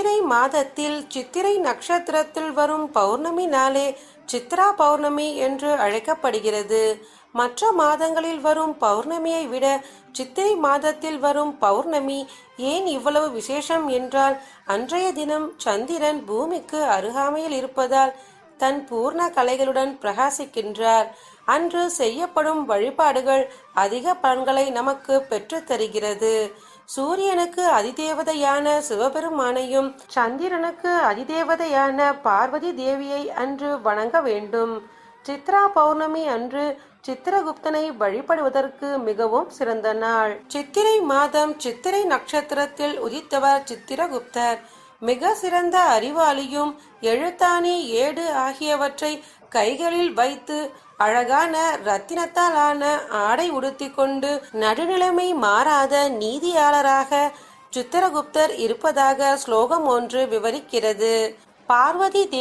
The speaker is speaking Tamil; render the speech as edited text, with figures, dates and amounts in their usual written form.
சித்திரை மாதத்தில் சித்திரை நட்சத்திரத்தில் வரும் பௌர்ணமி நாளே சித்ரா பௌர்ணமி என்று அழைக்கப்படுகிறது. மற்ற மாதங்களில் வரும் பௌர்ணமியை விட சித்திரை மாதத்தில் வரும் பௌர்ணமி ஏன் இவ்வளவு விசேஷம் என்றால், அன்றைய தினம் சந்திரன் பூமிக்கு அருகாமையில் இருப்பதால் தன் பூர்ண கலைகளுடன் பிரகாசிக்கின்றார். அன்று செய்யப்படும் வழிபாடுகள் அதிக பலன்களை நமக்கு பெற்று தருகிறது. சூரியனுக்கு அதிதேவதையான சிவபெருமானையும் சந்திரனுக்கு அதிதேவதையான பார்வதி தேவியை அன்று வணங்க வேண்டும். சித்ரா பௌர்ணமி அன்று சித்திரகுப்தனை வழிபடுவதற்கு மிகவும் சிறந்த நாள். சித்திரை மாதம் சித்திரை நட்சத்திரத்தில் உதித்தவர் சித்திரகுப்தர். மிக சிறந்த அறிவாளியும் எழுத்தாணி ஏடு ஆகியவற்றை கைகளில் வைத்து அழகான ரத்தினத்தாலான ஆடை உடுத்தி கொண்டு நடுநிலைமை மாறாத நீதியாளராக சித்திரகுப்தர் இருப்பதாக ஸ்லோகம் ஒன்று விவரிக்கிறது. பார்வதி